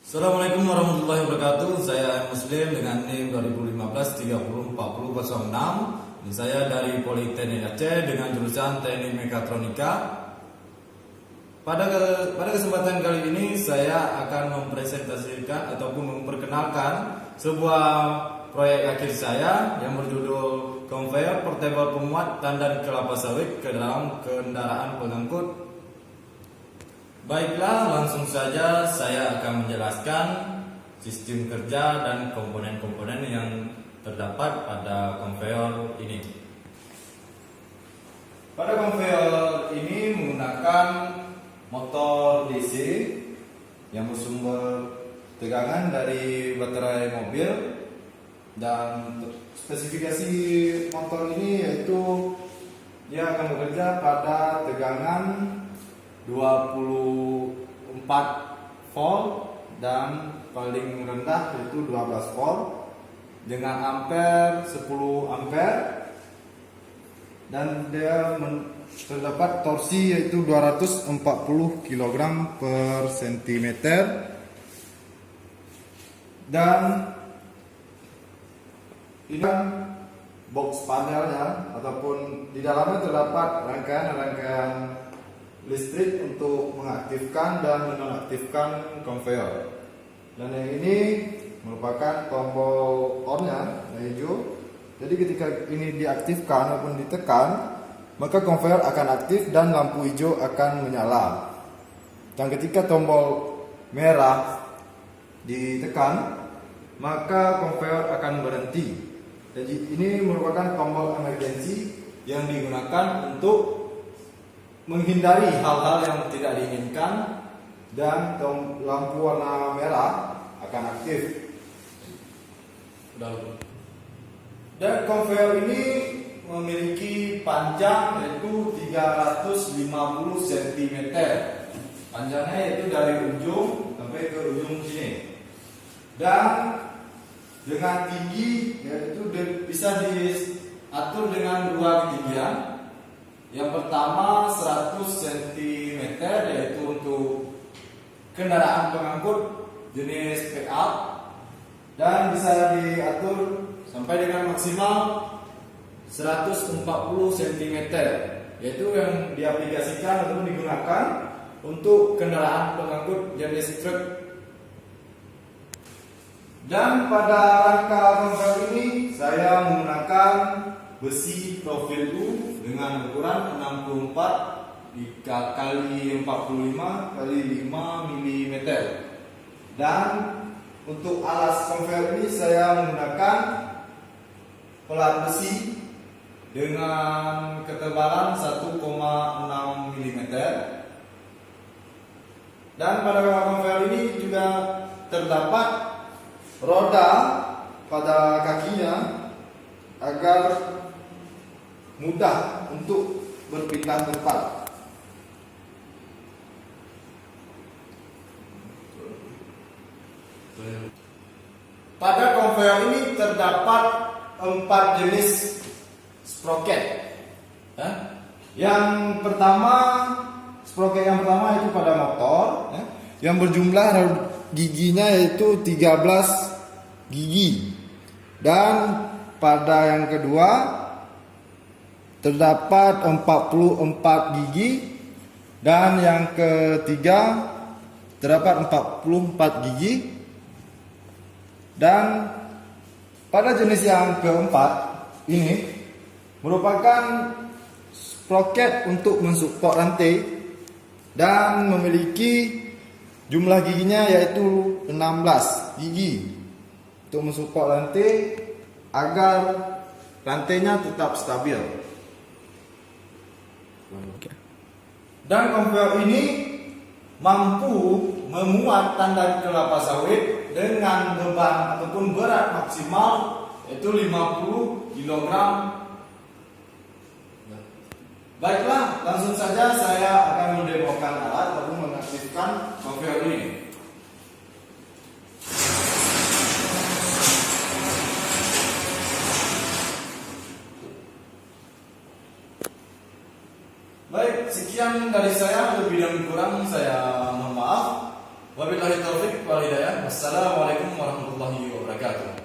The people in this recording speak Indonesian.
Assalamualaikum warahmatullahi wabarakatuh. Saya Muslim dengan NIM 2015-30-40-06. Saya dari Politeknik Aceh dengan jurusan Teknik Mekatronika. Pada kesempatan kali ini saya akan mempresentasikan ataupun memperkenalkan sebuah proyek akhir saya yang berjudul Conveyor Portable Pemuat Tandan Kelapa Sawit ke dalam kendaraan pengangkut. Baiklah, langsung saja saya akan menjelaskan sistem kerja dan komponen-komponen yang terdapat pada conveyor ini. Pada conveyor ini menggunakan motor DC yang bersumber tegangan dari baterai mobil, dan spesifikasi motor ini yaitu dia akan bekerja pada tegangan 24 volt dan paling rendah yaitu 12 volt dengan ampere 10 ampere, dan dia terdapat torsi yaitu 240 kg per cm, dan ini box panelnya ataupun di dalamnya terdapat rangkaian listrik untuk mengaktifkan dan menonaktifkan conveyor. Dan yang ini merupakan tombol on-nya yang hijau. Jadi ketika ini diaktifkan ataupun ditekan, maka conveyor akan aktif dan lampu hijau akan menyala. Dan ketika tombol merah ditekan, maka conveyor akan berhenti. Jadi ini merupakan tombol emergency yang digunakan untuk menghindari hal-hal yang tidak diinginkan, dan lampu warna merah akan aktif. Dan conveyor ini memiliki panjang yaitu 350 cm. Panjangnya yaitu dari ujung sampai ke ujung sini. Dan dengan tinggi yaitu bisa diatur dengan dua ketinggian. Yang pertama 100 cm yaitu untuk kendaraan pengangkut jenis pick up, dan bisa diatur sampai dengan maksimal 140 cm yaitu yang diaplikasikan atau digunakan untuk kendaraan pengangkut jenis truk. Dan pada rangka conveyor ini saya menggunakan besi profil U dengan ukuran 64 x 45 x 5 mm. Dan untuk alas conveyor ini saya menggunakan pelat besi dengan ketebalan 1,6 mm. Dan pada conveyor ini juga terdapat roda pada kakinya agar mudah untuk berpindah tempat. Pada conveyor ini terdapat 4 jenis sprocket. Yang pertama, sprocket yang pertama itu pada motor, yang berjumlah giginya yaitu 13 gigi. Dan pada yang kedua terdapat 44 gigi, dan yang ketiga terdapat 44 gigi, dan pada jenis yang keempat ini merupakan sprocket untuk mensupport rantai dan memiliki jumlah giginya yaitu 16 gigi untuk mensupport rantai agar rantainya tetap stabil. Dan conveyor ini mampu memuat tandan kelapa sawit dengan beban ataupun berat maksimal yaitu 50 kg. Baiklah, langsung saja saya akan mendemokan alat lalu mengaktifkan conveyor ini. Baik, sekian dari saya, lebih dan kurang saya mohon maaf. Wabillahi taufiq wal hidayah. Wassalamualaikum warahmatullahi wabarakatuh.